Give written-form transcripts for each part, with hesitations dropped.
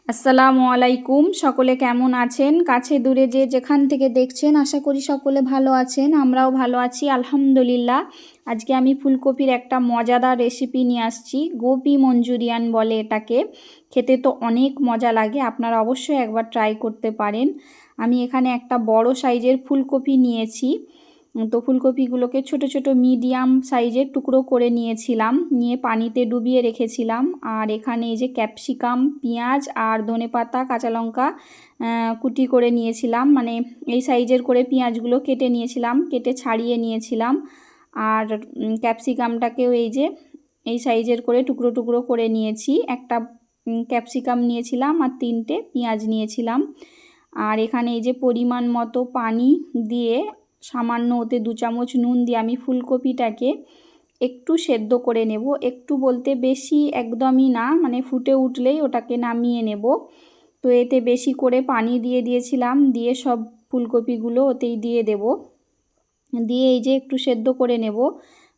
আসসালামু আলাইকুম। সকলে কেমন আছেন? কাছে দূরে যে যেখান থেকে দেখছেন আশা করি সকলে ভালো আছেন। আমরাও ভালো আছি আলহামদুলিল্লাহ। আজকে আমি ফুলকপির একটা মজাদার রেসিপি নিয়ে আসছি। গোপি মঞ্চুরিয়ান বলে এটাকে। খেতে তো অনেক মজা লাগে, আপনারা অবশ্যই একবার ট্রাই করতে পারেন। আমি এখানে একটা বড় সাইজের ফুলকপি নিয়েছি। তো ফুলকপিগুলোকে ছোট ছোট মিডিয়াম সাইজের টুকরো করে নিয়েছিলাম, নিয়ে পানিতে ডুবিয়ে রেখেছিলাম। আর এখানে এই যে ক্যাপসিকাম, পেঁয়াজ আর ধনেপাতা, কাঁচা লঙ্কা কুটি করে নিয়েছিলাম, মানে এই সাইজের করে পেঁয়াজগুলো কেটে নিয়েছিলাম, কেটে ছাড়িয়ে নিয়েছিলাম। আর ক্যাপসিকামটাকেও এই সাইজের করে টুকরো টুকরো করে নিয়েছি। একটা ক্যাপসিকাম নিয়েছিলাম আর 3টে পেঁয়াজ নিয়েছিলাম। আর এখানে এই যে পরিমাণ মতো পানি দিয়ে, সামান্য ওতে 2 চামচ নুন দিয়ে আমি ফুলকপিটাকে একটু সেদ্ধ করে নেব। একটু বলতে বেশি একদমই না, মানে ফুটে উঠলেই ওটাকে নামিয়ে নেব। তো এতে বেশি করে পানি দিয়ে দিয়েছিলাম, দিয়ে সব ফুলকপিগুলো ওতেই দিয়ে দেব। দিয়ে এই যে একটু সেদ্ধ করে নেব,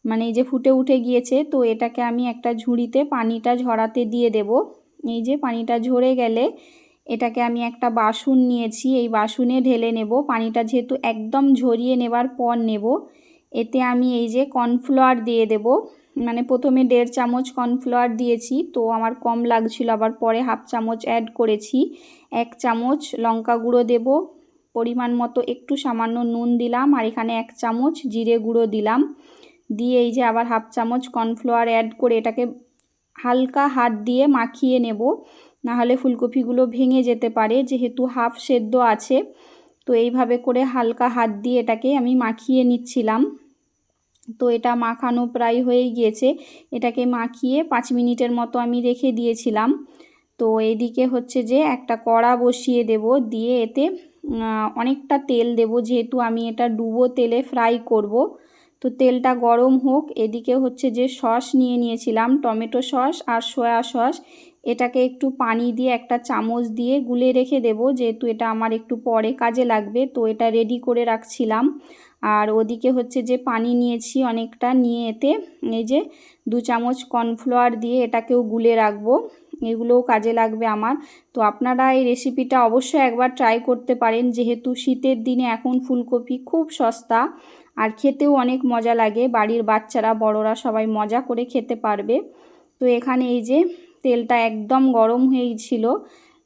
মানে এই যে ফুটে উঠে গিয়েছে। তো এটাকে আমি একটা ঝুড়িতে পানিটা ঝরাতে দিয়ে দেব। এই যে পানিটা ঝরে গেলে এটাকে আমি একটা বাসন নিয়েছি, এই বাসনে ঢেলে নেব। পানিটা যেহেতু একদম ঝরিয়ে নেবার পর নেব। এতে আমি এই যে কর্নফ্লাওয়ার দিয়ে দেব, মানে প্রথমে 1.5 চামচ কর্নফ্লাওয়ার দিয়েছি, তো আমার কম লাগছিল, আবার পরে 1/2 চামচ অ্যাড করেছি। 1 চামচ লঙ্কা গুঁড়ো দেব, পরিমাণ মতো একটু সামান্য নুন দিলাম, আর এখানে 1 চামচ জিরে গুঁড়ো দিলাম। দিয়ে এই যে আবার 1/2 চামচ কর্নফ্লাওয়ার অ্যাড করে এটাকে হালকা হাত দিয়ে মাখিয়ে নেব, নাহলে ফুলকপিগুলো ভেঙে যেতে পারে, যেহেতু হাফ সেদ্ধ আছে। তো এইভাবে করে হালকা হাত দিয়ে এটাকে আমি মাখিয়ে নিচ্ছিলাম। তো এটা মাখানো প্রায় হয়ে গিয়েছে। এটাকে মাখিয়ে 5 মিনিটের মতো আমি রেখে দিয়েছিলাম। তো এদিকে হচ্ছে যে একটা কড়া বসিয়ে দেব, দিয়ে এতে অনেকটা তেল দেব, যেহেতু আমি এটা ডুবো তেলে ফ্রাই করব। তো তেলটা গরম হোক। এদিকে হচ্ছে যে সস নিয়ে নিয়েছিলাম, টমেটো সস আর সয়া সস। এটাকে একটু পানি দিয়ে একটা চামচ দিয়ে গুলে রেখে দেব, যেহেতু এটা আমার একটু পরে কাজে লাগবে। তো এটা রেডি করে রাখছিলাম। আর ওদিকে হচ্ছে যে পানি নিয়েছি অনেকটা, নিয়ে এতে এই যে 2 চামচ কর্নফ্লাওয়ার দিয়ে এটাকেও গুলে রাখবো, এগুলোও কাজে লাগবে আমার। তো আপনারা এই রেসিপিটা অবশ্যই একবার ট্রাই করতে পারেন, যেহেতু শীতের দিনে এখন ফুলকপি খুব সস্তা আর খেতেও অনেক মজা লাগে। বাড়ির বাচ্চারা বড়রা সবাই মজা করে খেতে পারবে। তো এখানে এই যে তেলটা একদম গরম হয়েছিল,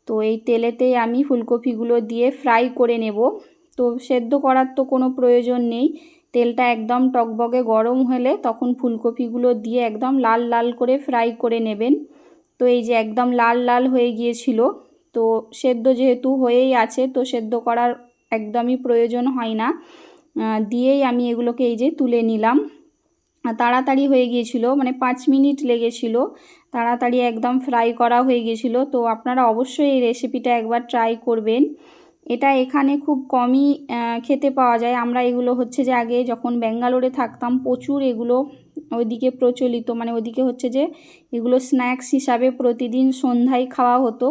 তো এই তেলেতেই আমি ফুলকপিগুলো দিয়ে ফ্রাই করে নেব। তো সেদ্ধ করার তো কোনো প্রয়োজন নেই, তেলটা একদম টকবগে গরম হলে তখন ফুলকপিগুলো দিয়ে একদম লাল লাল করে ফ্রাই করে নেবেন। তো এই যে একদম লাল লাল হয়ে গিয়েছিল। তো সেদ্ধ যেহেতু হয়েই আছে, তো সেদ্ধ করার একদমই প্রয়োজন হয় না। দিয়েই আমি এগুলোকে এই যে তুলে নিলাম। তাড়াতাড়ি হয়ে গিয়েছিল, মানে 5 মিনিট লেগেছিল, তাড়াতাড়ি একদম ফ্রাই করা হয়ে গিয়েছিল। তো আপনারা অবশ্যই এই রেসিপিটা একবার ট্রাই করবেন। এটা এখানে খুব কমই খেতে পাওয়া যায়। আমরা এগুলো হচ্ছে যে আগে যখন ব্যাঙ্গালোরে থাকতাম প্রচুর এগুলো ওইদিকে প্রচলিত, মানে ওইদিকে হচ্ছে যে এগুলো স্ন্যাক্স হিসাবে প্রতিদিন সন্ধ্যায় খাওয়া হতো।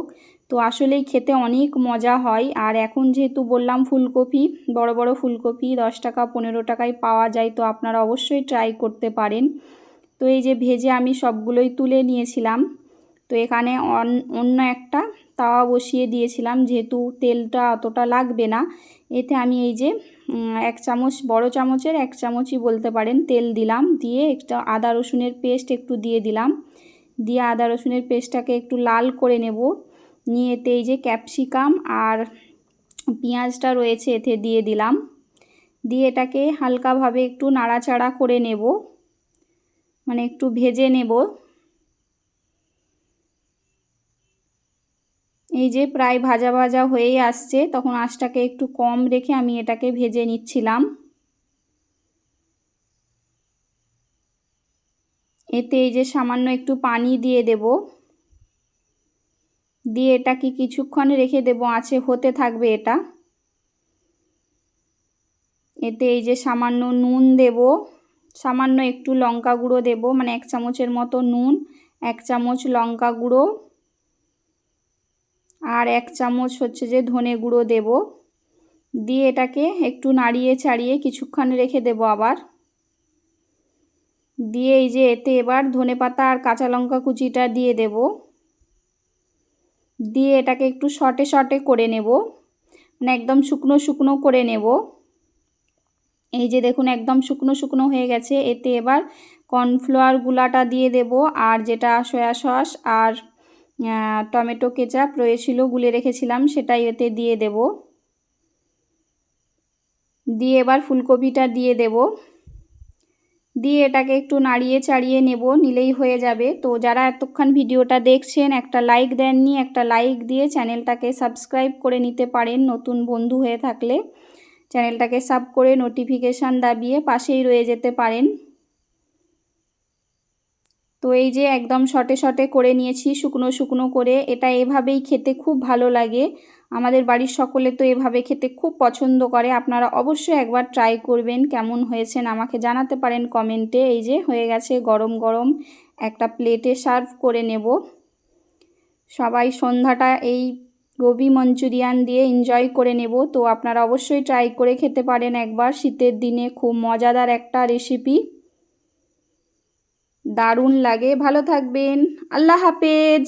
তো আসলেই খেতে অনেক মজা হয়। আর এখন যেহেতু বললাম ফুলকপি, বড় বড় ফুলকপি 10 টাকা 15 টাকায় পাওয়া যায়, তো আপনারা অবশ্যই ট্রাই করতে পারেন। তো এই যে ভেজে আমি সবগুলোই তুলে নিয়েছিলাম। তো এখানে অন্য একটা তাওয়া বসিয়ে দিয়েছিলাম, যেহেতু তেলটা অতটা লাগবে না। এতে আমি এই যে 1 চামচ, বড় চামচের 1 চামচই বলতে পারেন, তেল দিলাম। দিয়ে একটা আদা রসুনের পেস্ট একটু দিয়ে দিলাম, দিয়ে আদা রসুনের পেস্টটাকে একটু লাল করে নেব। নিয়ে এতে এই যে ক্যাপসিকাম আর পেঁয়াজটা রয়েছে এতে দিয়ে দিলাম, দিয়ে এটাকে হালকাভাবে একটু নাড়াচাড়া করে নেব, মানে একটু ভেজে নেব। এই যে প্রায় ভাজা ভাজা হয়েই আসছে, তখন আঁচটাকে একটু কম রেখে আমি এটাকে ভেজে নিচ্ছিলাম। এতে এই যে সামান্য একটু পানি দিয়ে দেব, দিয়ে এটাকে কিছুক্ষণ রেখে দেব, আঁচে হতে থাকবে এটা। এতে এই যে সামান্য নুন দেব, সামান্য একটু লঙ্কা গুঁড়ো দেব, মানে 1 চামচের মতো নুন, 1 চামচ লঙ্কা গুঁড়ো, আর 1 চামচ হচ্ছে যে ধনে গুঁড়ো দেব। দিয়ে এটাকে একটু নাড়িয়ে ছাড়িয়ে কিছুক্ষণ রেখে দেব আবার। দিয়ে এই যে এতে এবার ধনেপাতা আর কাঁচা লঙ্কা কুচিটা দিয়ে দেব। দিয়ে এটাকে একটু শর্টে শর্টে করে নেব, মানে একদম শুকনো শুকনো করে নেব। এই যে দেখুন একদম শুকনো শুকনো হয়ে গেছে। এতে এবার কর্নফ্লাওয়ার গুলাটা দিয়ে দেব, আর যেটা সয়া সস আর টমেটো কেচাপ রয়েছিল গুলে রেখেছিলাম সেটাই এতে দিয়ে দেব। দিয়ে এবার ফুলকপিটা দিয়ে দেব, দিয়ে এটাকে একটু নাড়িয়ে চাড়িয়ে নেব, নিলেই হয়ে যাবে। তো যারা এতক্ষণ ভিডিওটা দেখছেন একটা লাইক দেননি, একটা লাইক দিয়ে চ্যানেলটাকে সাবস্ক্রাইব করে নিতে পারেন। নতুন বন্ধু হয়ে থাকলে চ্যানেলটাকে সাব করে নোটিফিকেশান দাবিয়ে পাশেই রয়ে যেতে পারেন। তো এই যে একদম শর্টে শর্টে করে নিয়েছি, শুকনো শুকনো করে। এটা এভাবেই খেতে খুব ভালো লাগে। আমাদের বাড়ির সকলে তো এভাবে খেতে খুব পছন্দ করে। আপনারা অবশ্যই একবার ট্রাই করবেন, কেমন হয়েছেন আমাকে জানাতে পারেন কমেন্টে। এই যে হয়ে গেছে, গরম গরম একটা প্লেটে সার্ভ করে নেব। সবাই সন্ধ্যাটা এই গোবি মঞ্চুরিয়ান দিয়ে এনজয় করে নেব। তো আপনারা অবশ্যই ট্রাই করে খেতে পারেন একবার, শীতের দিনে খুব মজাদার একটা রেসিপি, দারুণ লাগে। ভালো থাকবেন, আল্লাহ হাফেজ।